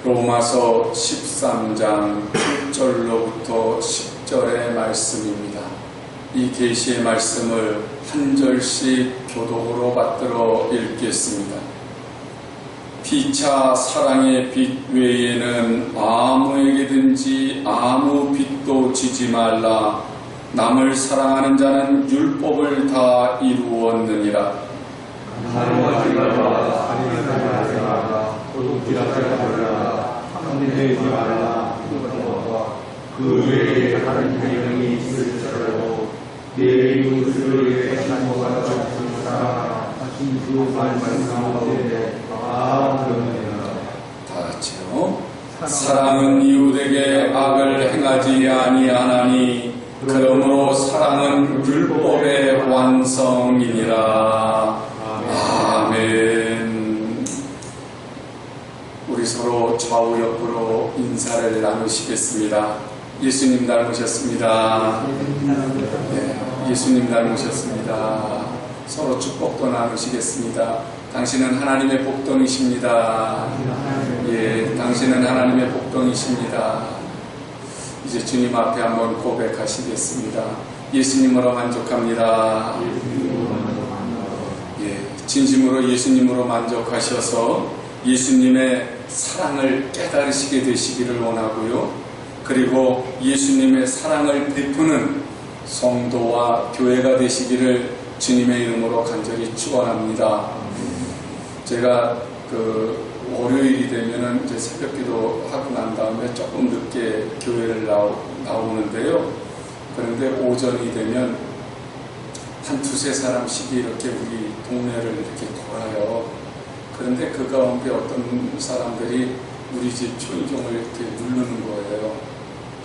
로마서 13장 7절로부터 10절의 말씀입니다. 이 계시의 말씀을 한 절씩 교독으로 받들어 읽겠습니다. 피차 사랑의 빛 외에는 아무에게든지 아무 빛도 지지 말라. 남을 사랑하는 자는 율법을 다 이루었느니라. 하나님과 말라, 도둑질하지 말라, 탐내지 말라, 그 외에 다른 계명이 있을지라도 내 이웃을 애찬모가 없으나 그 말씀 가운데 다 같이요. 사랑은 이웃에게 악을 행하지 아니하나니 그러므로 사랑은 율법의 완성이니라. 아멘. 우리 서로 좌우 옆으로 인사를 나누시겠습니다. 예수님 닮으셨습니다. 네, 예수님 닮으셨습니다. 서로 축복도 나누시겠습니다. 당신은 하나님의 복덩이십니다. 예, 당신은 하나님의 복덩이십니다. 이제 주님 앞에 한번 고백하시겠습니다. 예수님으로 만족합니다. 예, 진심으로 예수님으로 만족하셔서 예수님의 사랑을 깨달으시게 되시기를 원하고요. 그리고 예수님의 사랑을 베푸는 성도와 교회가 되시기를 주님의 이름으로 간절히 축원합니다. 제가 월요일이 되면은 이제 새벽기도 하고 난 다음에 조금 늦게 교회를 나오는데요. 그런데 오전이 되면 한 두세 사람씩이 이렇게 우리 동네를 이렇게 돌아요. 그런데 그 가운데 어떤 사람들이 우리 집 초인종을 이렇게 누르는 거예요.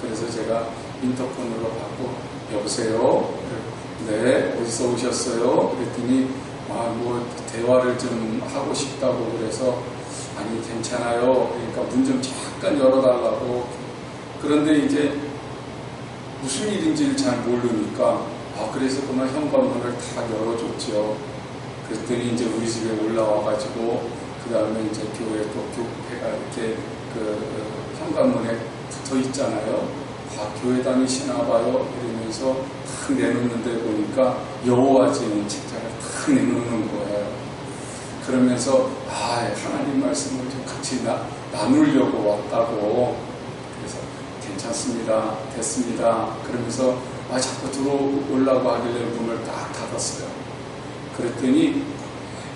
그래서 제가 인터폰으로 받고 여보세요? 네, 어디서 오셨어요? 그랬더니 대화를 좀 하고 싶다고 그래서 아니 괜찮아요. 그러니까 문 좀 잠깐 열어달라고. 그런데 이제 무슨 일인지를 잘 모르니까 그래서 그만 현관문을 다 열어줬죠. 그랬더니 이제 우리 집에 올라와가지고 그 다음에 이제 교회 또 교회가 이렇게 현관문에 붙어 있잖아요. 교회 다니시나 봐요. 이러면서 탁 내놓는데 보니까 여호와 증인 책자를 탁 내놓는 거예요. 그러면서 하나님 말씀을 좀 같이 나누려고 왔다고. 그래서 괜찮습니다. 됐습니다. 그러면서 자꾸 들어오려고 하길래 문을 딱 닫았어요. 그랬더니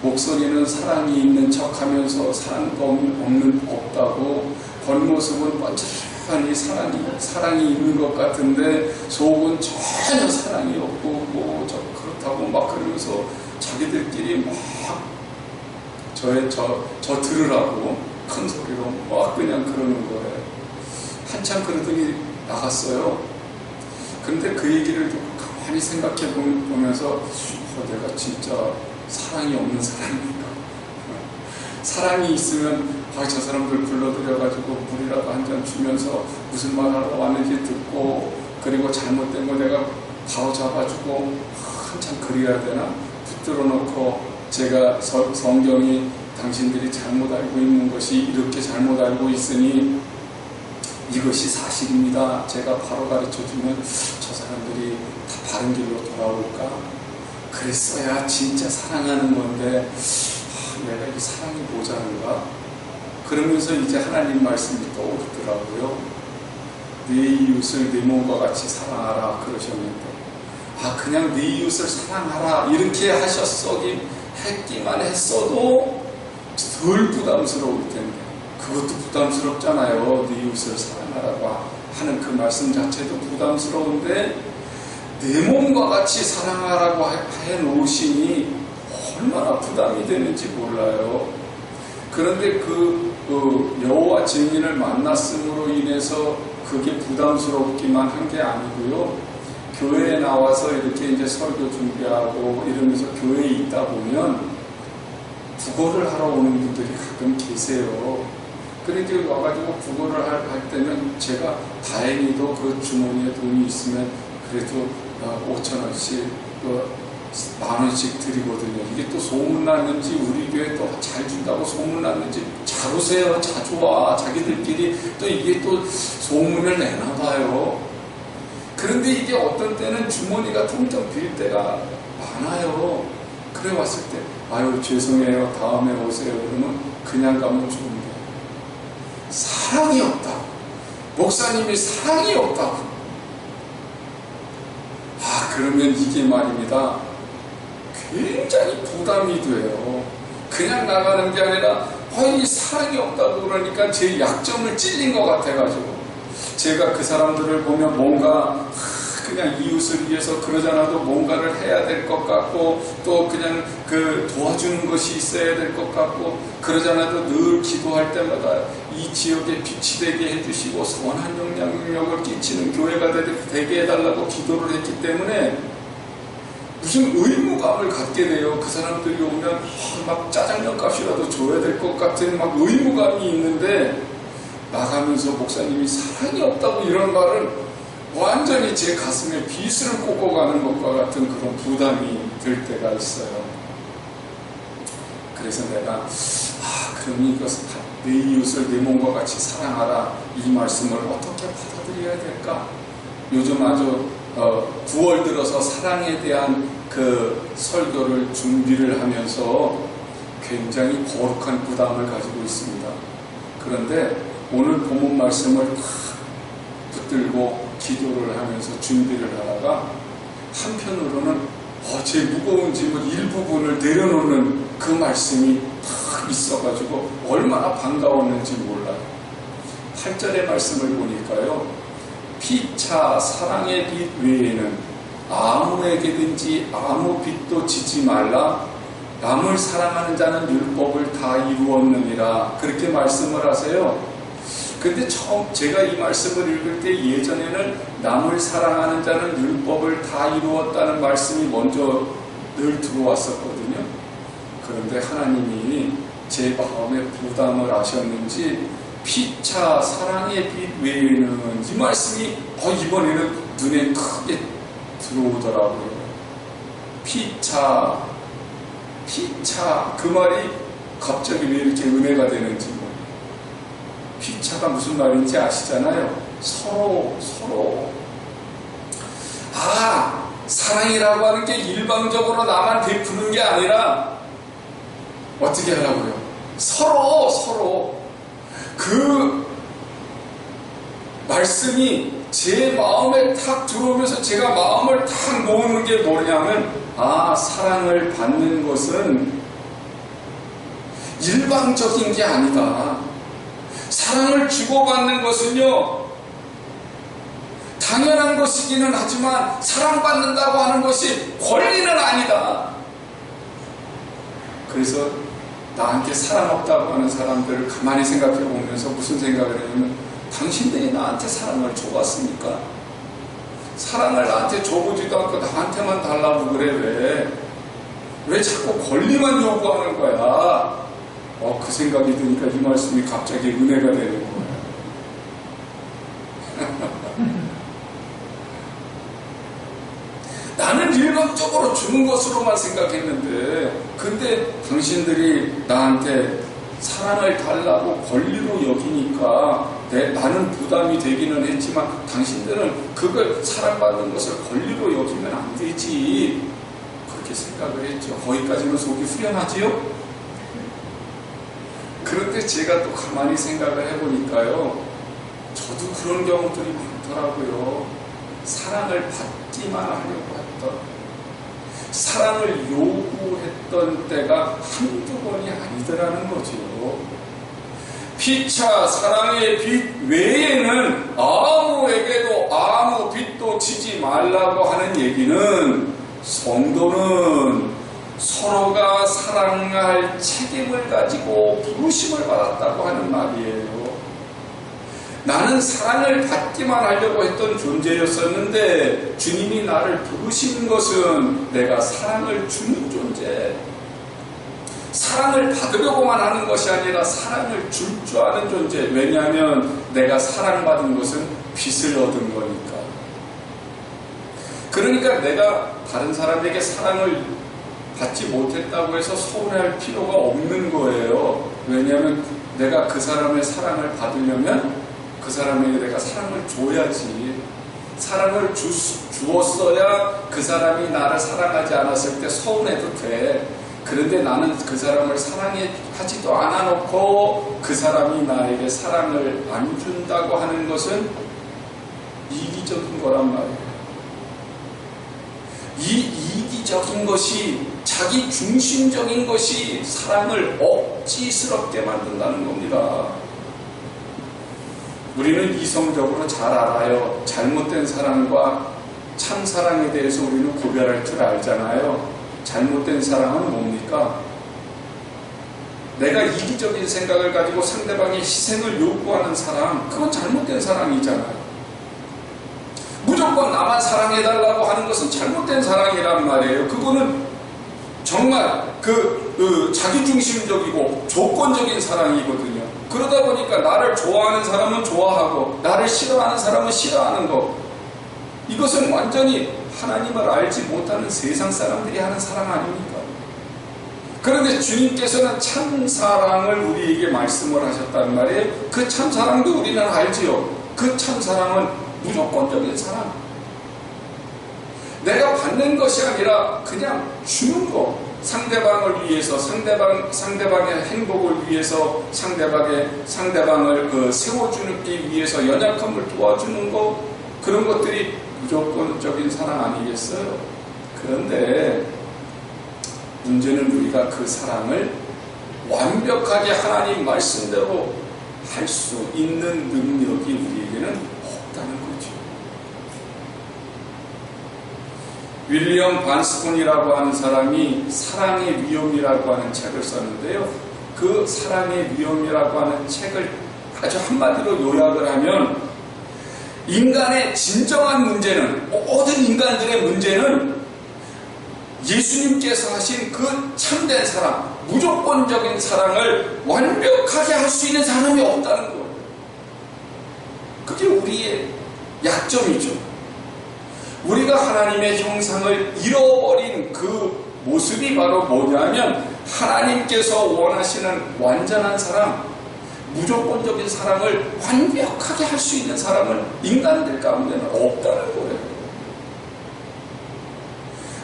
목소리는 사랑이 있는 척 하면서 사랑도 없다고, 겉모습은 번쩍하니 사랑이 있는 것 같은데 속은 전혀 사랑이 없고 그렇다고 막 그러면서 자기들끼리 막 저 들으라고 큰 소리로 막 그냥 그러는 거예요. 한참 그러더니 나갔어요. 근데 그 얘기를 가만히 생각해 보면서 내가 진짜 사랑이 없는 사람인가. 사랑이 있으면 저 사람들 불러들여가지고 물이라도 한 잔 주면서 무슨 말 하러 왔는지 듣고, 그리고 잘못된 거 내가 바로 잡아주고 한참 그려야 되나? 붙들어 놓고 제가 성경이 당신들이 잘못 알고 있는 것이 이렇게 잘못 알고 있으니 이것이 사실입니다. 제가 바로 가르쳐주면 저 사람들이 다 바른 길로 돌아올까? 그랬어야 진짜 사랑하는 건데 내가 이 사랑이 모자른가? 그러면서 이제 하나님 말씀이 떠오르더라고요. 네 이웃을 네 몸과 같이 사랑하라 그러셨는데 그냥 네 이웃을 사랑하라 이렇게 했기만 했어도 덜 부담스러울 텐데, 그것도 부담스럽잖아요. 네 이웃을 사랑하라고 하는 그 말씀 자체도 부담스러운데 내 몸과 같이 사랑하라고 해놓으시니 얼마나 부담이 되는지 몰라요. 그런데 여호와 증인을 만났음으로 인해서 그게 부담스럽기만 한 게 아니고요. 교회에 나와서 이렇게 이제 설교 준비하고 이러면서 교회에 있다 보면 국어를 하러 오는 분들이 가끔 계세요. 그런데 와가지고 국어를 할 때면 제가 다행히도 그 주머니에 돈이 있으면 그래도 5,000원씩 10,000원씩 드리거든요. 이게 또 소문났는지 우리 교회 또 잘 준다고 소문났는지 잘 오세요, 자주 와, 자기들끼리 또 이게 또 소문을 내나 봐요. 그런데 이게 어떤 때는 주머니가 텅텅 빌 때가 많아요. 그래 왔을 때 아유 죄송해요, 다음에 오세요. 그러면 그냥 가면 좋은데 사랑이 없다, 목사님이 사랑이 없다고. 그러면 이게 말입니다, 굉장히 부담이 돼요. 그냥 나가는 게 아니라 이 사랑이 없다고 그러니까 제 약점을 찔린 것 같아가지고 제가 그 사람들을 보면 뭔가 그냥 이웃을 위해서 그러지 않아도 뭔가를 해야 될 것 같고 또 그냥 그 도와주는 것이 있어야 될 것 같고 그러지 않아도 늘 기도할 때마다 이 지역에 빛이 되게 해주시고 선한 영향력을 끼치는 교회가 되게 해달라고 기도를 했기 때문에 무슨 의무감을 갖게 돼요. 그 사람들이 오면 막 짜장면 값이라도 줘야 될 것 같은 막 의무감이 있는데 나가면서 목사님이 사랑이 없다고 이런 말은 완전히 제 가슴에 비수를 꽂고가는 것과 같은 그런 부담이 들 때가 있어요. 그래서 내가 그럼 이것을 내 이웃을 내 몸과 같이 사랑하라, 이 말씀을 어떻게 받아들여야 될까? 요즘 아주 9월 들어서 사랑에 대한 그 설교를 준비를 하면서 굉장히 거룩한 부담을 가지고 있습니다. 그런데 오늘 본문 말씀을 붙들고 기도를 하면서 준비를 하다가 한편으로는 제 무거운 짐을 일부분을 내려놓는 그 말씀이 딱 있어가지고 얼마나 반가웠는지 몰라요. 8절의 말씀을 보니까요, 피차 사랑의 빛 외에는 아무에게든지 아무 빛도 지지 말라, 남을 사랑하는 자는 율법을 다 이루었느니라, 그렇게 말씀을 하세요. 근데 처음 제가 이 말씀을 읽을 때 예전에는 남을 사랑하는 자는 율법을 다 이루었다는 말씀이 먼저 늘 들어왔었거든요. 그런데 하나님이 제 마음에 부담을 하셨는지 피차 사랑의 빛 외에는 이 말씀이 이번에는 눈에 크게 들어오더라고요. 피차 그 말이 갑자기 왜 이렇게 은혜가 되는지 피차가 무슨 말인지 아시잖아요. 서로 사랑이라고 하는 게 일방적으로 나만 베푸는 게 아니라 어떻게 하라고요? 서로 그 말씀이 제 마음에 탁 들어오면서 제가 마음을 탁 놓는 게 뭐냐면 사랑을 받는 것은 일방적인 게 아니다. 사랑을 주고받는 것은요, 당연한 것이기는 하지만 사랑받는다고 하는 것이 권리는 아니다. 그래서 나한테 사랑 없다고 하는 사람들을 가만히 생각해 보면서 무슨 생각을 했냐면, 당신들이 나한테 사랑을 줘봤습니까? 사랑을 나한테 줘보지도 않고 나한테만 달라고 그래. 왜 자꾸 권리만 요구하는 거야? 그 생각이 드니까 이 말씀이 갑자기 은혜가 되는 거예요. 나는 일방적으로 주는 것으로만 생각했는데, 근데 당신들이 나한테 사랑을 달라고 권리로 여기니까 나는 부담이 되기는 했지만 당신들은 그걸 사랑받는 것을 권리로 여기면 안 되지, 그렇게 생각을 했죠. 거기까지는 속이 후련하지요? 그런데 제가 또 가만히 생각을 해보니까요, 저도 그런 경우들이 많더라고요. 사랑을 받기만 하려고 했던, 사랑을 요구했던 때가 한두 번이 아니더라는 거죠. 피차 사랑의 빛 외에는 아무에게도 아무 빛도 지지 말라고 하는 얘기는, 성도는 서로가 사랑할 책임을 가지고 부르심을 받았다고 하는 말이에요. 나는 사랑을 받기만 하려고 했던 존재였었는데 주님이 나를 부르신 것은 내가 사랑을 주는 존재, 사랑을 받으려고만 하는 것이 아니라 사랑을 줄 줄 아는 존재. 왜냐하면 내가 사랑받은 것은 빛을 얻은 거니까. 그러니까 내가 다른 사람에게 사랑을 받지 못했다고 해서 서운해할 필요가 없는 거예요. 왜냐하면 내가 그 사람의 사랑을 받으려면 그 사람에게 내가 사랑을 줘야지. 사랑을 주었어야 그 사람이 나를 사랑하지 않았을 때 서운해도 돼. 그런데 나는 그 사람을 사랑하지도 않아 놓고 그 사람이 나에게 사랑을 안 준다고 하는 것은 이기적인 거란 말이에요. 이 이기적인 것이, 자기 중심적인 것이 사랑을 억지스럽게 만든다는 겁니다. 우리는 이성적으로 잘 알아요. 잘못된 사랑과 참 사랑에 대해서 우리는 구별할 줄 알잖아요. 잘못된 사랑은 뭡니까? 내가 이기적인 생각을 가지고 상대방의 희생을 요구하는 사랑, 그건 잘못된 사랑이잖아요. 무조건 나만 사랑해달라고 하는 것은 잘못된 사랑이란 말이에요. 그거는 정말 자기중심적이고 조건적인 사랑이거든요. 그러다 보니까 나를 좋아하는 사람은 좋아하고 나를 싫어하는 사람은 싫어하는 거, 이것은 완전히 하나님을 알지 못하는 세상 사람들이 하는 사랑 아닙니까? 그런데 주님께서는 참사랑을 우리에게 말씀을 하셨단 말이에요. 그 참사랑도 우리는 알지요. 그 참사랑은 무조건적인 사랑. 내가 받는 것이 아니라 그냥 주는 거. 상대방을 위해서, 상대방의 행복을 위해서, 상대방을 세워주기 위해서 연약함을 도와주는 거, 그런 것들이 무조건적인 사랑 아니겠어요? 그런데 문제는 우리가 그 사랑을 완벽하게 하나님 말씀대로 할 수 있는 능력이 우리에게는 없다는 거죠. 윌리엄 반스콘이라고 하는 사람이 사랑의 위험이라고 하는 책을 썼는데요. 그 사랑의 위험이라고 하는 책을 아주 한마디로 요약을 하면, 인간의 진정한 문제는, 모든 인간들의 문제는 예수님께서 하신 그 참된 사랑, 무조건적인 사랑을 완벽하게 할 수 있는 사람이 없다는 거예요. 그게 우리의 약점이죠. 우리가 하나님의 형상을 잃어버린 그 모습이 바로 뭐냐면, 하나님께서 원하시는 완전한 사랑, 무조건적인 사랑을 완벽하게 할 수 있는 사람은 인간들 가운데는 없다는 거예요.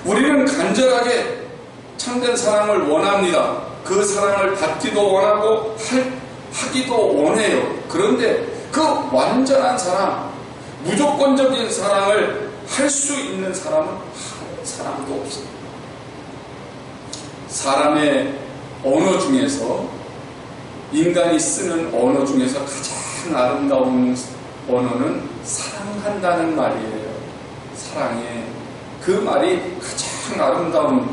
우리는 간절하게 참된 사랑을 원합니다. 그 사랑을 받기도 원하고 하기도 원해요. 그런데 그 완전한 사랑, 무조건적인 사랑을 할 수 있는 사람은 한 사람도 없어요. 사람의 언어 중에서, 인간이 쓰는 언어 중에서 가장 아름다운 언어는 사랑한다는 말이에요. 사랑해. 그 말이 가장 아름다운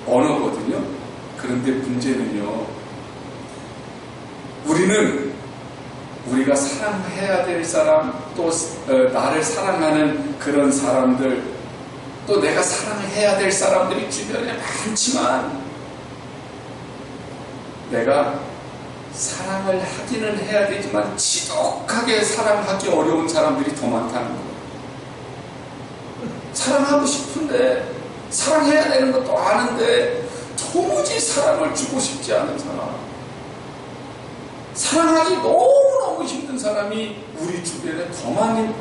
언어거든요. 그런데 문제는요, 우리가 사랑해야 될 사람, 또 나를 사랑하는 그런 사람들, 또 내가 사랑해야 될 사람들이 주변에 많지만, 내가 사랑을 하기는 해야 되지만 지독하게 사랑하기 어려운 사람들이 더 많다는 거예요. 사랑하고 싶은데, 사랑해야 되는 것도 아는데 도무지 사랑을 주고 싶지 않은 사람, 사랑하기 너무너무 힘든 사람이 우리 주변에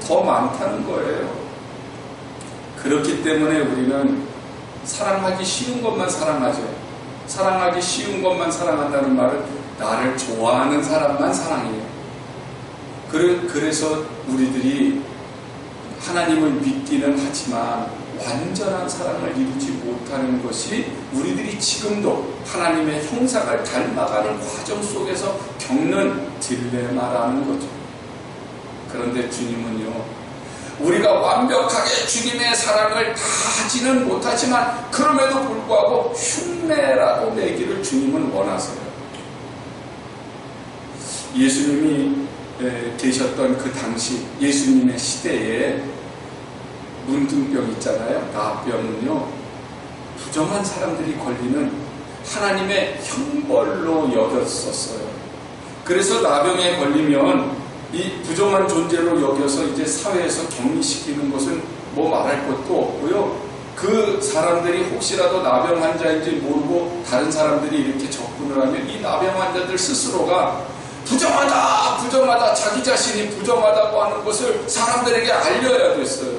더 많다는 거예요. 그렇기 때문에 우리는 사랑하기 쉬운 것만 사랑하죠. 사랑하기 쉬운 것만 사랑한다는 말은 나를 좋아하는 사람만 사랑해요. 그래서 우리들이 하나님을 믿기는 하지만 완전한 사랑을 이루지 못하는 것이 우리들이 지금도 하나님의 형상을 닮아가는 과정 속에서 겪는 딜레마라는 거죠. 그런데 주님은요, 우리가 완벽하게 주님의 사랑을 다 하지는 못하지만 그럼에도 불구하고 흉내라도 내기를 주님은 원하세요. 예수님이 계셨던 그 당시, 예수님의 시대에 문둥병 있잖아요. 나병은요, 부정한 사람들이 걸리는 하나님의 형벌로 여겼었어요. 그래서 나병에 걸리면 이 부정한 존재로 여겨서 이제 사회에서 격리시키는 것은 뭐 말할 것도 없고요. 그 사람들이 혹시라도 나병 환자인지 모르고 다른 사람들이 이렇게 접근을 하면 이 나병 환자들 스스로가 부정하다, 자기 자신이 부정하다고 하는 것을 사람들에게 알려야 됐어요.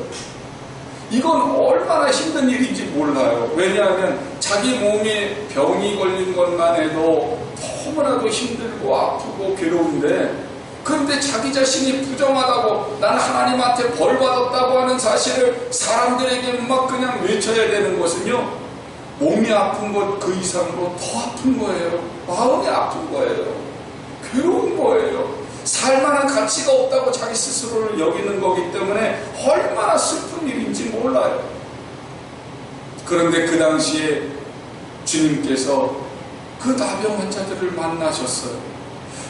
이건 얼마나 힘든 일인지 몰라요. 왜냐하면 자기 몸에 병이 걸린 것만 해도 너무나도 힘들고 아프고 괴로운데, 그런데 자기 자신이 부정하다고, 난 하나님한테 벌 받았다고 하는 사실을 사람들에게 막 그냥 외쳐야 되는 것은요, 몸이 아픈 것 그 이상으로 더 아픈 거예요. 마음이 아픈 거예요. 괴로운 거예요. 살만한 가치가 없다고 자기 스스로를 여기는 거기 때문에 얼마나 슬픈 일인지 몰라요. 그런데 그 당시에 주님께서 그 나병 환자들을 만나셨어요.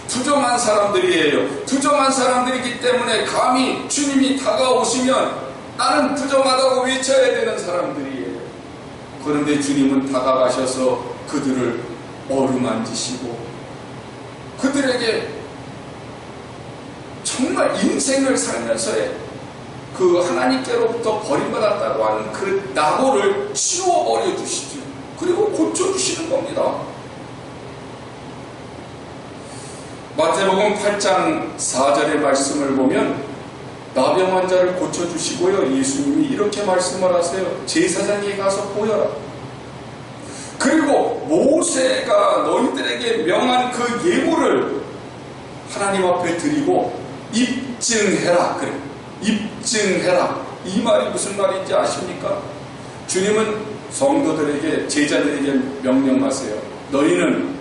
부정한 사람들이에요. 부정한 사람들이기 때문에 감히 주님이 다가오시면 나는 부정하다고 외쳐야 되는 사람들이에요. 그런데 주님은 다가가셔서 그들을 어루만지시고 그들에게 정말 인생을 살면서의 그 하나님께로부터 버림받았다고 하는 그 낙오를 치워버려 주시죠. 그리고 고쳐주시는 겁니다. 마태복음 8장 4절의 말씀을 보면 나병 환자를 고쳐주시고요, 예수님이 이렇게 말씀을 하세요. 제사장에게 가서 보여라. 그리고 모세가 너희들에게 명한 그 예물을 하나님 앞에 드리고 입증해라. 그래, 입증해라. 이 말이 무슨 말인지 아십니까? 주님은 성도들에게, 제자들에게 명령하세요. 너희는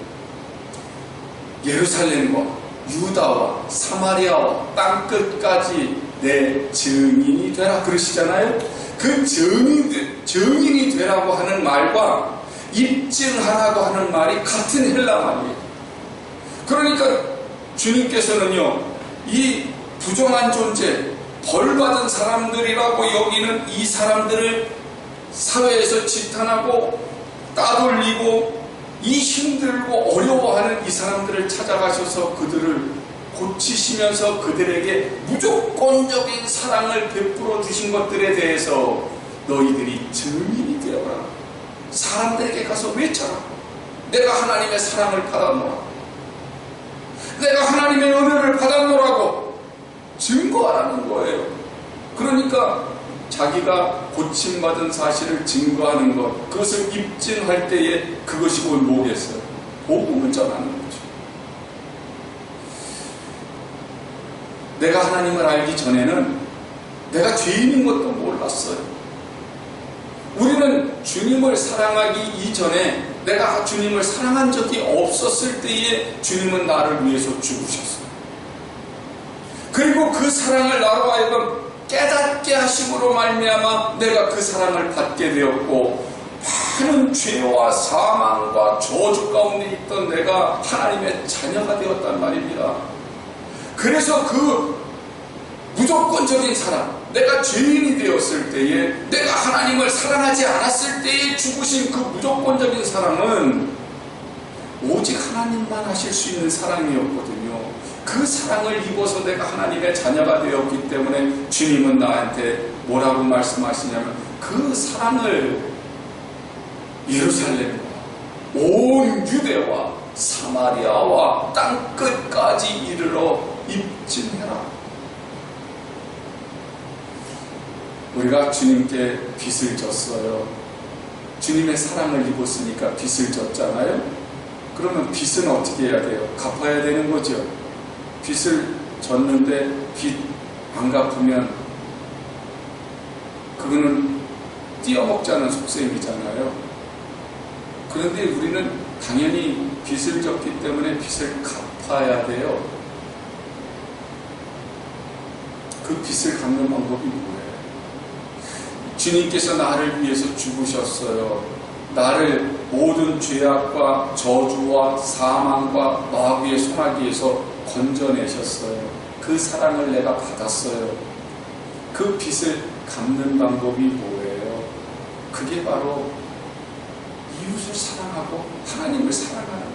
예루살렘과 유다와 사마리아와 땅끝까지 내 증인이 되라 그러시잖아요. 그 증인이 되라고 하는 말과 입증하라고 하는 말이 같은 헬라 말이에요. 그러니까 주님께서는요, 이 부정한 존재, 벌받은 사람들이라고 여기는 이 사람들을 사회에서 지탄하고 따돌리고 이 힘들고 어려워하는 이 사람들을 찾아가셔서 그들을 고치시면서 그들에게 무조건적인 사랑을 베풀어 주신 것들에 대해서 너희들이 증인이 되어라. 사람들에게 가서 외쳐라. 내가 하나님의 사랑을 받았노라. 내가 하나님의 은혜를 받았노라고 증거하라는 거예요. 그러니까 자기가 고침받은 사실을 증거하는 것, 그것을 입증할 때에 그것이 곧 뭐겠어요? 복음을 전하는 거죠. 내가 하나님을 알기 전에는 내가 죄인인 것도 몰랐어요. 우리는 주님을 사랑하기 이전에 내가 주님을 사랑한 적이 없었을 때에 주님은 나를 위해서 죽으셨어요. 그리고 그 사랑을 나로 하여금 깨닫게 하심으로 말미암아 내가 그 사랑을 받게 되었고, 많은 죄와 사망과 저주 가운데 있던 내가 하나님의 자녀가 되었단 말입니다. 그래서 그 무조건적인 사랑, 내가 죄인이 되었을 때에, 내가 하나님을 사랑하지 않았을 때에 죽으신 그 무조건적인 사랑은 오직 하나님만 하실 수 있는 사랑이었거든요. 그 사랑을 입어서 내가 하나님의 자녀가 되었기 때문에 주님은 나한테 뭐라고 말씀하시냐면, 그 사랑을 예루살렘과 온 유대와 사마리아와 땅끝까지 이르러 입증해라. 우리가 주님께 빚을 졌어요. 주님의 사랑을 입었으니까 빚을 졌잖아요. 그러면 빚은 어떻게 해야 돼요? 갚아야 되는 거죠. 빚을 졌는데 빚 안 갚으면 그거는 띄어먹자는 속셈이잖아요. 그런데 우리는 당연히 빚을 졌기 때문에 빚을 갚아야 돼요. 그 빚을 갚는 방법이 뭐예요? 주님께서 나를 위해서 죽으셨어요. 나를 모든 죄악과 저주와 사망과 마귀의 손아귀에서 건져내셨어요. 그 사랑을 내가 받았어요. 그 빚을 갚는 방법이 뭐예요? 그게 바로 이웃을 사랑하고 하나님을 사랑하는 거예요.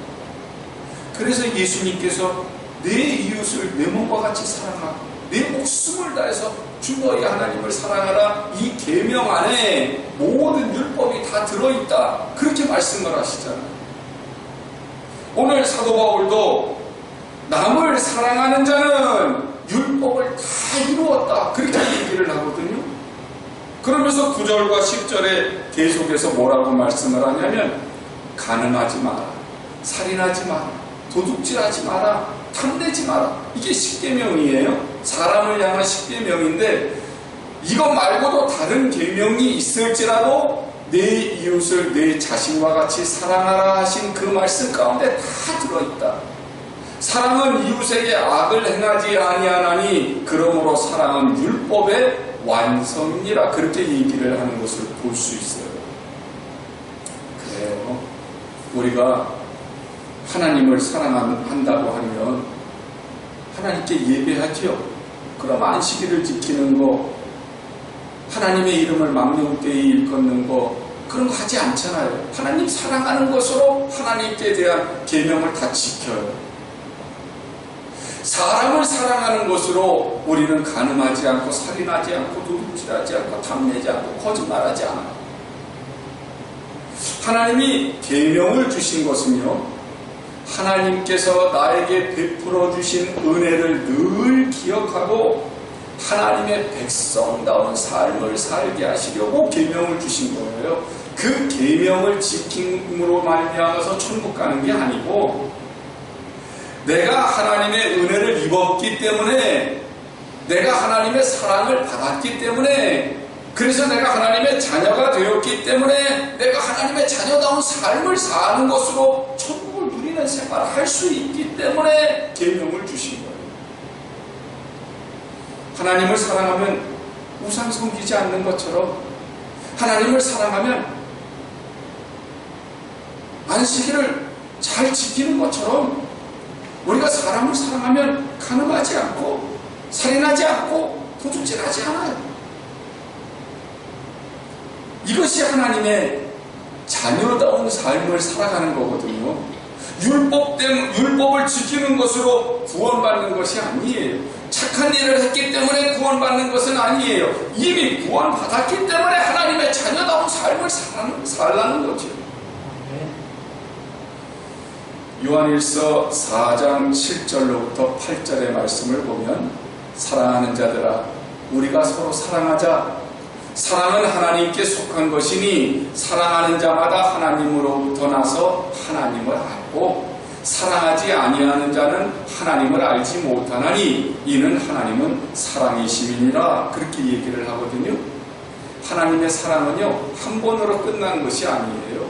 그래서 예수님께서 내 이웃을 내 몸과 같이 사랑하고 내 목숨을 다해서 주 너희 하나님을 사랑하라. 이 계명 안에 모든 율법이 다 들어있다. 그렇게 말씀을 하시잖아요. 오늘 사도 바울도 남을 사랑하는 자는 율법을 다 이루었다. 그렇게 얘기를 하거든요. 그러면서 9절과 10절에 계속해서 뭐라고 말씀을 하냐면 간음하지 마라, 살인하지 마라, 도둑질하지 마라, 탐내지 마라. 이게 십계명이에요. 사람을 향한 십계명인데 이것 말고도 다른 계명이 있을지라도 내 이웃을 내 자신과 같이 사랑하라 하신 그 말씀 가운데 다 들어있다. 사랑은 이웃에게 악을 행하지 아니하나니 그러므로 사랑은 율법의 완성이니라. 그렇게 얘기를 하는 것을 볼 수 있어요. 그래요. 우리가 하나님을 사랑한다고 하면 하나님께 예배하지요. 그럼 안식일을 지키는 거, 하나님의 이름을 망령되이 일컫는 거, 그런 거 하지 않잖아요. 하나님 사랑하는 것으로 하나님께 대한 계명을 다 지켜요. 사람을 사랑하는 것으로 우리는 간음하지 않고 살인하지 않고 도둑질하지 않고 탐내지 않고 거짓말하지 않아요. 하나님이 계명을 주신 것은요, 하나님께서 나에게 베풀어 주신 은혜를 늘 기억하고 하나님의 백성다운 삶을 살게 하시려고 계명을 주신 거예요. 그 계명을 지킴으로 말미암아서 천국 가는 게 아니고, 내가 하나님의 은혜를 입었기 때문에, 내가 하나님의 사랑을 받았기 때문에, 그래서 내가 하나님의 자녀가 되었기 때문에 내가 하나님의 자녀다운 삶을 사는 것으로 천국을 누리는 생활을 할 수 있기 때문에 계명을 주신 거예요. 하나님을 사랑하면 우상 섬기지 않는 것처럼, 하나님을 사랑하면 안식일을 잘 지키는 것처럼, 우리가 사람을 사랑하면 간음하지 않고 살인하지 않고 도둑질하지 않아요. 이것이 하나님의 자녀다운 삶을 살아가는 거거든요. 율법을 지키는 것으로 구원받는 것이 아니에요. 착한 일을 했기 때문에 구원받는 것은 아니에요. 이미 구원받았기 때문에 하나님의 자녀다운 삶을 살라는 거죠. 요한일서 4장 7절로부터 8절의 말씀을 보면, 사랑하는 자들아 우리가 서로 사랑하자. 사랑은 하나님께 속한 것이니 사랑하는 자마다 하나님으로부터 나서 하나님을 알고, 사랑하지 아니하는 자는 하나님을 알지 못하나니 이는 하나님은 사랑이심이니라. 그렇게 얘기를 하거든요. 하나님의 사랑은요, 한 번으로 끝나는 것이 아니에요.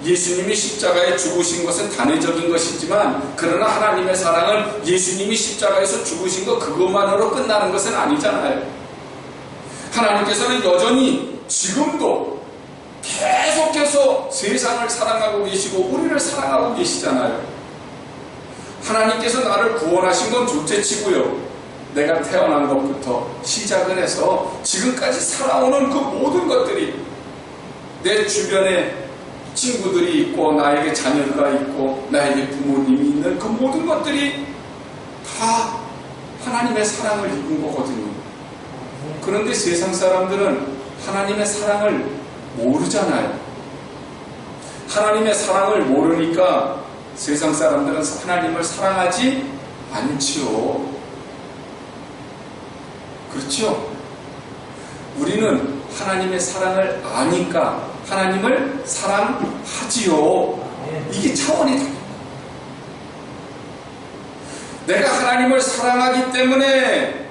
예수님이 십자가에 죽으신 것은 단회적인 것이지만, 그러나 하나님의 사랑은 예수님이 십자가에서 죽으신 것 그것만으로 끝나는 것은 아니잖아요. 하나님께서는 여전히 지금도 계속해서 세상을 사랑하고 계시고 우리를 사랑하고 계시잖아요. 하나님께서 나를 구원하신 건 둘째치고요, 내가 태어난 것부터 시작을 해서 지금까지 살아오는 그 모든 것들이, 내 주변에 친구들이 있고 나에게 자녀가 있고 나에게 부모님이 있는 그 모든 것들이 다 하나님의 사랑을 입은 거거든요. 그런데 세상 사람들은 하나님의 사랑을 모르잖아요. 하나님의 사랑을 모르니까 세상 사람들은 하나님을 사랑하지 않지요. 그렇죠? 우리는 하나님의 사랑을 아니까 하나님을 사랑하지요. 이게 차원이 다릅니다. 내가 하나님을 사랑하기 때문에,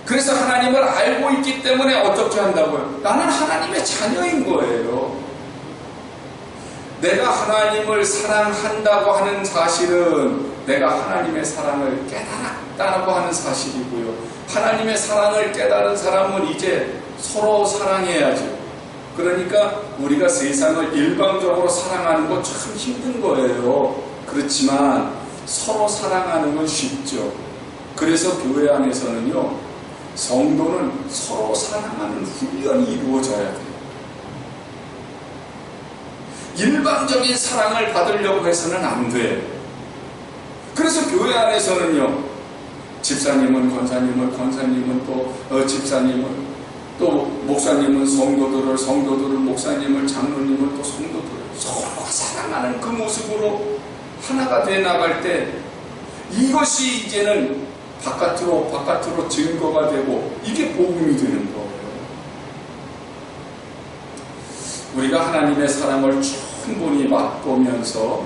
그래서 하나님을 알고 있기 때문에 어떻게 한다고요? 나는 하나님의 자녀인 거예요. 내가 하나님을 사랑한다고 하는 사실은 내가 하나님의 사랑을 깨달았다고 하는 사실이고요. 하나님의 사랑을 깨달은 사람은 이제 서로 사랑해야죠. 그러니까 우리가 세상을 일방적으로 사랑하는 거 참 힘든 거예요. 그렇지만 서로 사랑하는 건 쉽죠. 그래서 교회 안에서는요, 성도는 서로 사랑하는 훈련이 이루어져야 돼요. 일방적인 사랑을 받으려고 해서는 안 돼요. 그래서 교회 안에서는요, 집사님은 권사님을, 권사님은 또 집사님을, 또 목사님은 성도들을 목사님을, 장로님을 또 성도들을 서로 사랑하는 그 모습으로 하나가 돼 나갈 때 이것이 이제는 바깥으로 증거가 되고 이게 복음이 되는 거예요. 우리가 하나님의 사랑을 충분히 맛보면서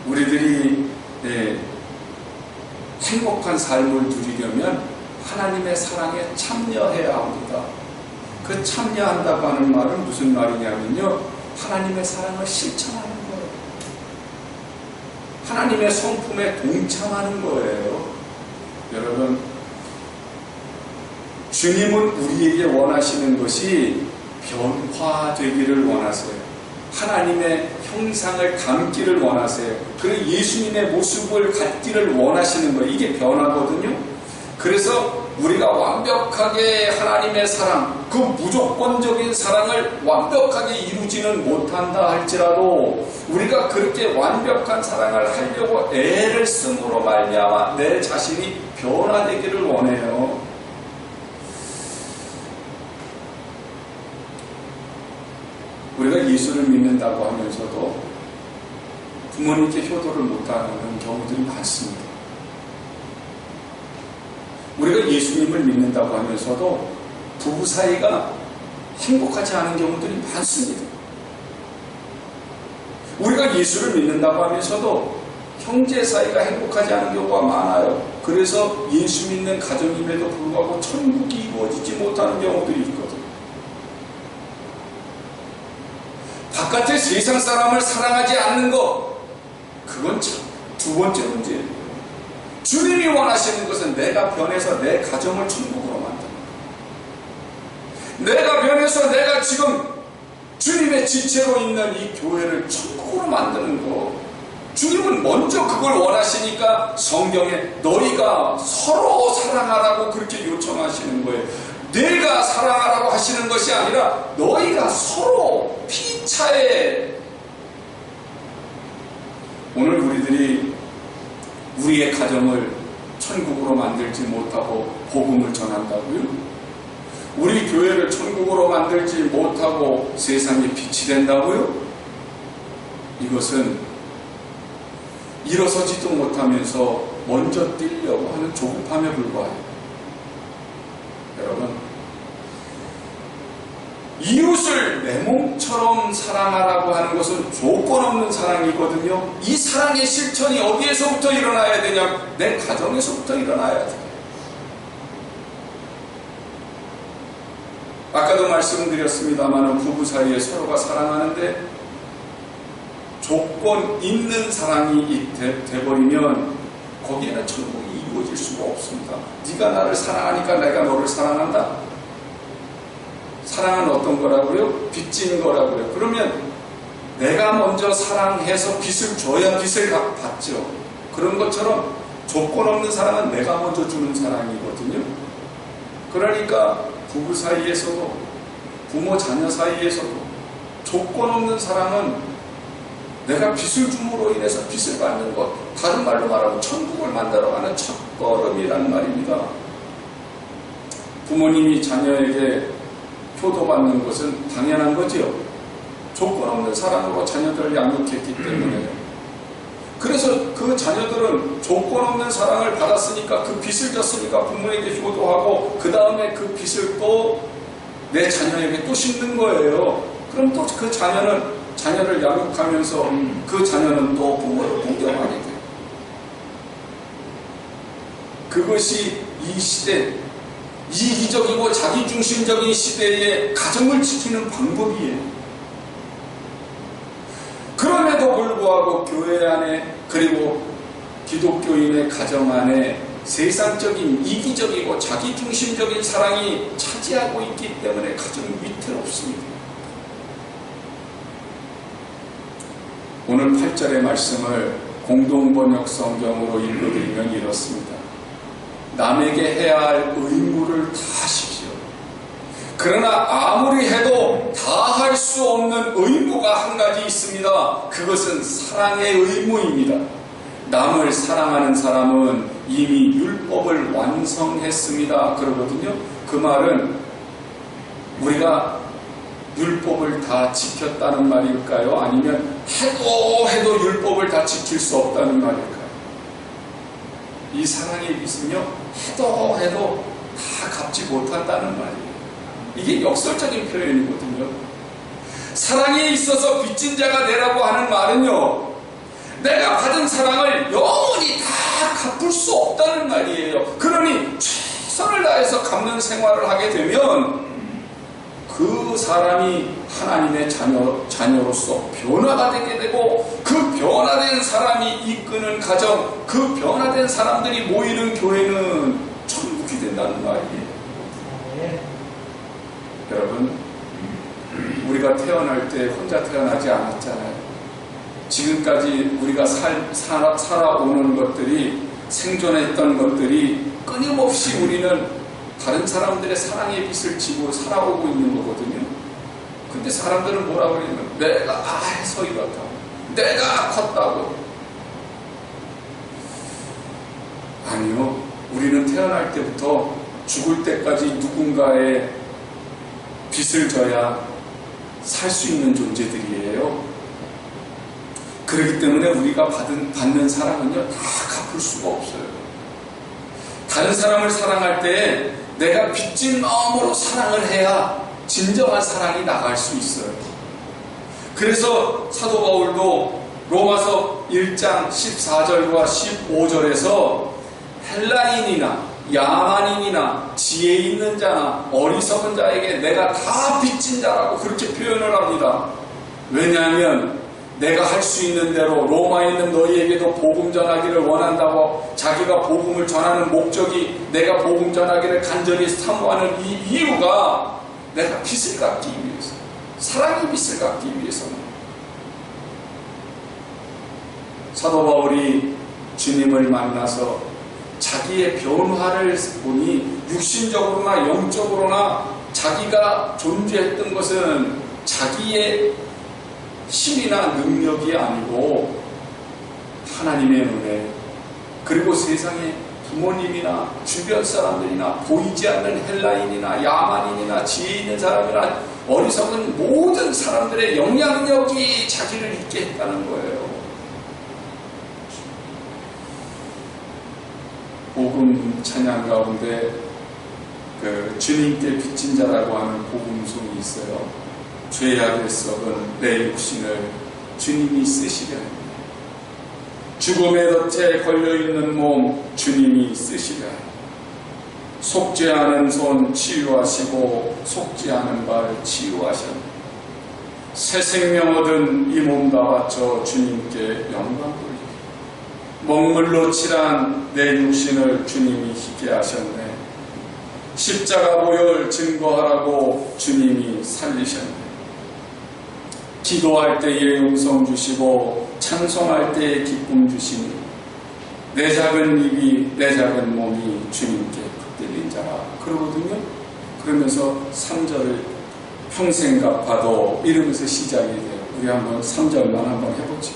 우리들이 행복한 삶을 누리려면 하나님의 사랑에 참여해야 합니다. 그 참여한다고 하는 말은 무슨 말이냐면요, 하나님의 사랑을 실천하는 거예요. 하나님의 성품에 동참하는 거예요. 여러분, 주님은 우리에게 원하시는 것이 변화되기를 원하세요. 하나님의 형상을 담기를 원하세요. 그리고 예수님의 모습을 갖기를 원하시는 거예요. 이게 변화거든요. 그래서 우리가 완벽하게 하나님의 사랑, 그 무조건적인 사랑을 완벽하게 이루지는 못한다 할지라도 우리가 그렇게 완벽한 사랑을 하려고 애를 씀으로 말미암아 내 자신이 변화되기를 원해요. 우리가 예수를 믿는다고 하면서도 부모님께 효도를 못하는 경우들이 많습니다. 우리가 예수님을 믿는다고 하면서도 부부 사이가 행복하지 않은 경우들이 많습니다. 우리가 예수를 믿는다고 하면서도 형제 사이가 행복하지 않은 경우가 많아요. 그래서 예수 믿는 가정임에도 불구하고 천국이 이루어지지 못하는 경우들이 있거든요. 바깥의 세상 사람을 사랑하지 않는 것, 그건 참 두 번째 문제예요. 주님이 원하시는 것은 내가 변해서 내 가정을 천국으로 만드는 것. 내가 변해서 내가 지금 주님의 지체로 있는 이 교회를 천국으로 만드는 것. 주님은 먼저 그걸 원하시니까 성경에 너희가 서로 사랑하라고 그렇게 요청하시는 거예요. 내가 사랑하라고 하시는 것이 아니라 너희가 서로 피차에. 오늘 우리들이 우리의 가정을 천국으로 만들지 못하고 복음을 전한다고요? 우리 교회를 천국으로 만들지 못하고 세상에 빛이 된다고요? 이것은 일어서지도 못하면서 먼저 뛰려고 하는 조급함에 불과해요. 여러분, 이웃을 내 몸처럼 사랑하라고 하는 것은 조건 없는 사랑이거든요. 이 사랑의 실천이 어디에서부터 일어나야 되냐? 내 가정에서부터 일어나야 돼요. 아까도 말씀드렸습니다만 부부 사이에 서로가 사랑하는데 조건 있는 사랑이 돼버리면 거기에는 천국이 이루어질 수가 없습니다. 네가 나를 사랑하니까 내가 너를 사랑한다. 사랑은 어떤 거라고요? 빚진 거라고요. 그러면 내가 먼저 사랑해서 빚을 줘야 빚을 받죠. 그런 것처럼 조건 없는 사랑은 내가 먼저 주는 사랑이거든요. 그러니까 부부 사이에서도 부모 자녀 사이에서도 조건 없는 사랑은 내가 빚을 줌으로 인해서 빚을 받는 것, 다른 말로 말하면 천국을 만들어가는 첫걸음이라는 말입니다. 부모님이 자녀에게 효도받는 것은 당연한 거지요. 조건 없는 사랑으로 자녀들을 양육했기 때문에. 그래서 그 자녀들은 조건 없는 사랑을 받았으니까 그 빚을 졌으니까 부모에게 효도하고 그 다음에 그 빚을 또 내 자녀에게 또 씹는 거예요. 그럼 또 그 자녀를 양육하면서 그 자녀는 또 부모를 공경하게 돼요. 그것이 이 시대, 이기적이고 자기중심적인 시대에 가정을 지키는 방법이에요. 그럼에도 불구하고 교회 안에 그리고 기독교인의 가정 안에 세상적인 이기적이고 자기중심적인 사랑이 차지하고 있기 때문에 가정이 위태롭습니다. 오늘 8절의 말씀을 공동번역 성경으로 읽어드리면 이렇습니다. 남에게 해야 할 의무를 다 하십시오. 그러나 아무리 해도 다 할 수 없는 의무가 한 가지 있습니다. 그것은 사랑의 의무입니다. 남을 사랑하는 사람은 이미 율법을 완성했습니다. 그러거든요. 그 말은 우리가 율법을 다 지켰다는 말일까요? 아니면 해도 율법을 다 지킬 수 없다는 말일까요? 이 사랑의 빛은요, 해도 다 갚지 못한다는 말이에요. 이게 역설적인 표현이거든요. 사랑에 있어서 빚진 자가 되라고 하는 말은요, 내가 받은 사랑을 영원히 다 갚을 수 없다는 말이에요. 그러니 최선을 다해서 갚는 생활을 하게 되면 그 사람이 하나님의 자녀로서 변화가 되게 되고, 그 변화된 사람이 이끄는 가정, 그 변화된 사람들이 모이는 교회는 천국이 된다는 말이에요. 여러분, 우리가 태어날 때 혼자 태어나지 않았잖아요. 지금까지 우리가 살아오는 것들이, 생존했던 것들이 끊임없이 우리는 다른 사람들의 사랑의 빛을 지고 살아오고 있는 거거든요. 근데 사람들은 뭐라고 그러냐면 내가 해서 이렇다고, 내가 컸다고. 아니요, 우리는 태어날 때부터 죽을 때까지 누군가의 빚을 져야 살 수 있는 존재들이에요. 그렇기 때문에 우리가 받는 사랑은요, 다 갚을 수가 없어요. 다른 사람을 사랑할 때 내가 빚진 마음으로 사랑을 해야 진정한 사랑이 나갈 수 있어요. 그래서 사도 바울도 로마서 1장 14절과 15절에서 헬라인이나 야만인이나 지혜 있는 자나 어리석은 자에게 내가 다 빚진 자라고 그렇게 표현을 합니다. 왜냐하면 내가 할 수 있는 대로 로마에 있는 너희에게도 복음 전하기를 원한다고, 자기가 복음을 전하는 목적이 내가 복음 전하기를 간절히 사모하는 이 이유가 내가 빚을 갚기 위해서, 사랑의 빚을 갚기 위해서는. 사도 바울이 주님을 만나서 자기의 변화를 보니 육신적으로나 영적으로나 자기가 존재했던 것은 자기의 힘이나 능력이 아니고 하나님의 은혜, 그리고 세상에 부모님이나 주변 사람들이나 보이지 않는 헬라인이나 야만인이나 지혜 있는 사람이나 어리석은 모든 사람들의 영향력이 자기를 있게 했다는 거예요. 복음 찬양 가운데 주님께 빚진 자라고 하는 복음송이 있어요. 죄악의 썩은 내 육신을 주님이 쓰시려 합니다. 죽음의 덫에 걸려있는 몸 주님이 쓰시려 합니다. 속지 않은 손 치유하시고 속지 않은 발 치유하셨네. 새 생명 얻은 이 몸 다 바쳐 주님께 영광 돌리고, 먹물로 칠한 내 육신을 주님이 희게 하셨네. 십자가 보혈 증거하라고 주님이 살리셨네. 기도할 때에 음성 주시고 찬송할 때에 기쁨 주시니 내 작은 입이 내 작은 몸이 주님께 붙들린 자라 그러거든요. 그러면서 3절을 평생 갚아도 이러면서 시작이 돼요. 우리 한번 3절만 한번 해보죠.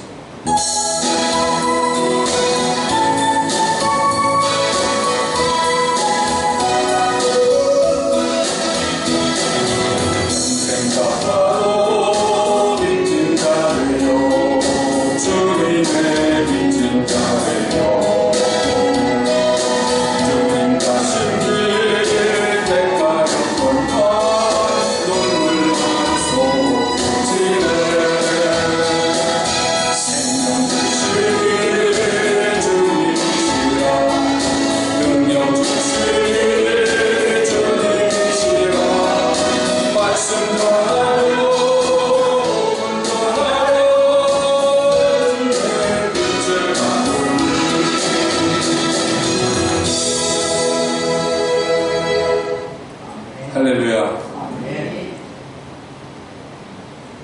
할렐루야.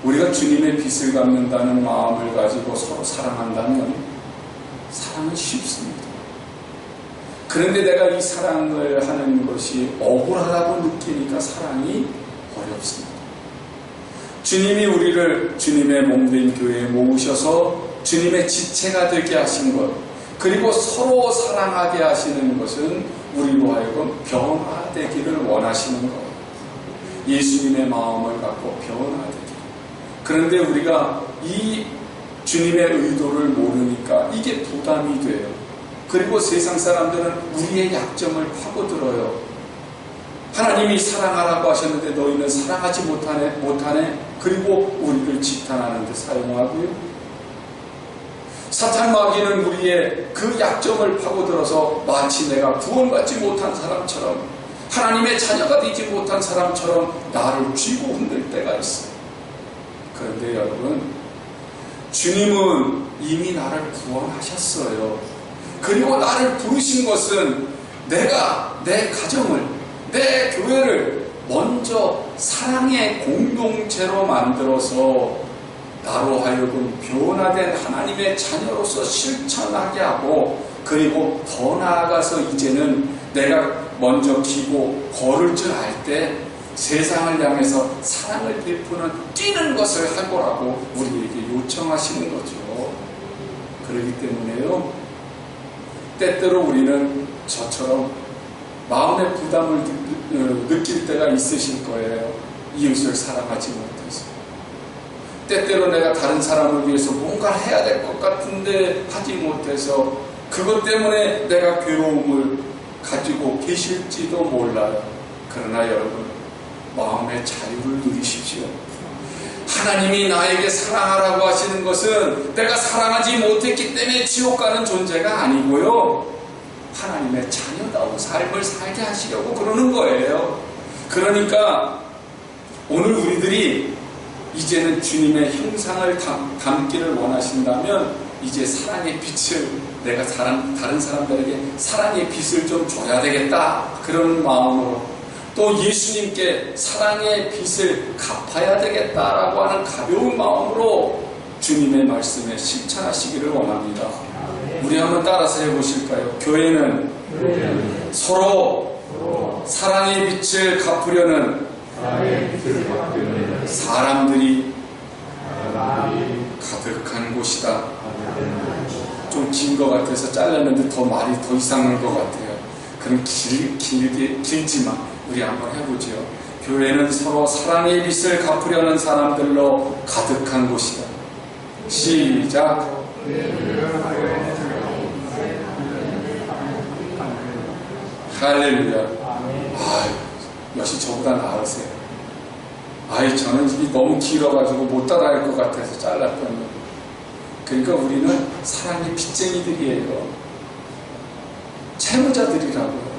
우리가 주님의 빚을 갚는다는 마음을 가지고 서로 사랑한다면 사랑은 쉽습니다. 그런데 내가 이 사랑을 하는 것이 억울하다고 느끼니까 사랑이 어렵습니다. 주님이 우리를 주님의 몸된 교회에 모으셔서 주님의 지체가 되게 하신 것, 그리고 서로 사랑하게 하시는 것은 우리로 하여금 변화되기를 원하시는 거예요. 예수님의 마음을 갖고 변화되기를. 그런데 우리가 이 주님의 의도를 모르니까 이게 부담이 돼요. 그리고 세상 사람들은 우리의 약점을 파고들어요. 하나님이 사랑하라고 하셨는데 너희는 사랑하지 못하네. 그리고 우리를 지탄하는 데 사용하고요. 사탄 마귀는 우리의 그 약점을 파고들어서 마치 내가 구원받지 못한 사람처럼, 하나님의 자녀가 되지 못한 사람처럼 나를 쥐고 흔들 때가 있어요. 그런데 여러분, 주님은 이미 나를 구원하셨어요. 그리고 나를 부르신 것은 내가 내 가정을, 내 교회를 먼저 사랑의 공동체로 만들어서 나로 하여금 변화된 하나님의 자녀로서 실천하게 하고, 그리고 더 나아가서 이제는 내가 먼저 기고 걸을 줄 알 때 세상을 향해서 사랑을 베푸는 뛰는 것을 하고라고 우리에게 요청하시는 거죠. 그렇기 때문에요, 때때로 우리는 저처럼 마음의 부담을 느낄 때가 있으실 거예요. 이웃을 사랑하지 못해서. 때때로 내가 다른 사람을 위해서 뭔가 해야 될 것 같은데 하지 못해서 그것 때문에 내가 괴로움을 가지고 계실지도 몰라요. 그러나 여러분, 마음의 자유를 누리십시오. 하나님이 나에게 사랑하라고 하시는 것은 내가 사랑하지 못했기 때문에 지옥 가는 존재가 아니고요, 하나님의 자녀다운 삶을 살게 하시려고 그러는 거예요. 그러니까 오늘 우리들이 이제는 주님의 형상을 담기를 원하신다면 이제 사랑의 빛을, 내가 다른 사람들에게 사랑의 빛을 좀 줘야 되겠다, 그런 마음으로, 또 예수님께 사랑의 빛을 갚아야 되겠다라고 하는 가벼운 마음으로 주님의 말씀에 실천하시기를 원합니다. 우리 한번 따라서 해보실까요? 교회는 서로 사랑의 빛을 갚으려는 사람들이 가득한 곳이다. 좀 긴 것 같아서 잘랐는데 더 말이 더 이상한 것 같아요. 그럼 길지만 우리 한번 해보죠. 교회는 서로 사랑의 빛을 갚으려는 사람들로 가득한 곳이다. 시작. 할렐루야. 아유, 역시 저보다 나으세요. 아이, 저는 입이 너무 길어가지고 못 따라할 것 같아서 잘랐더니. 그러니까 우리는 사랑의 빚쟁이들이에요. 채무자들이라고요.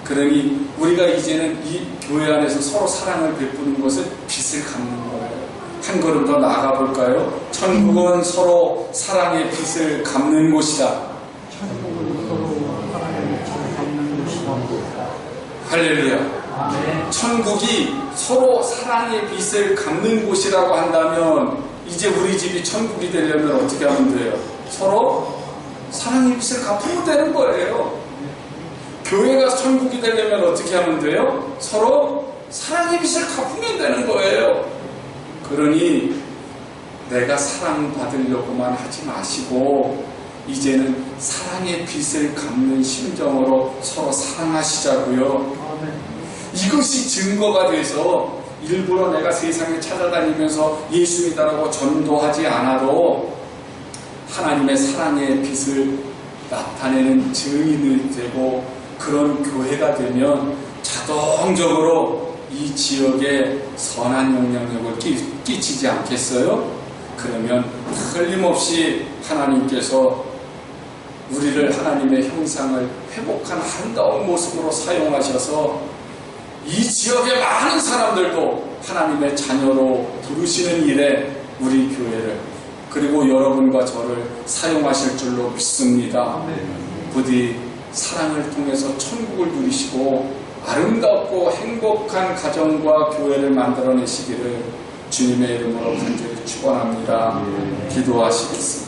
그러니 우리가 이제는 이 교회 안에서 서로 사랑을 베푸는 것은 빚을 갚는 거예요. 한 걸음 더 나아가 볼까요? 천국은 서로 사랑의 빚을 갚는 곳이다. 할렐루야. 천국이 서로 사랑의 빚을 갚는 곳이라고 한다면 이제 우리 집이 천국이 되려면 어떻게 하면 돼요? 서로 사랑의 빚을 갚으면 되는 거예요. 교회가 천국이 되려면 어떻게 하면 돼요? 서로 사랑의 빚을 갚으면 되는 거예요. 그러니 내가 사랑받으려고만 하지 마시고 이제는 사랑의 빚을 갚는 심정으로 서로 사랑하시자고요. 이것이 증거가 돼서 일부러 내가 세상에 찾아다니면서 예수 믿으라고 전도하지 않아도 하나님의 사랑의 빛을 나타내는 증인이 되고 그런 교회가 되면 자동적으로 이 지역에 선한 영향력을 끼치지 않겠어요? 그러면 틀림없이 하나님께서 우리를 하나님의 형상을 회복한 아름다운 모습으로 사용하셔서 이 지역의 많은 사람들도 하나님의 자녀로 부르시는 일에 우리 교회를 그리고 여러분과 저를 사용하실 줄로 믿습니다. 부디 사랑을 통해서 천국을 누리시고 아름답고 행복한 가정과 교회를 만들어내시기를 주님의 이름으로 간절히 축원합니다. 기도하시겠습니다.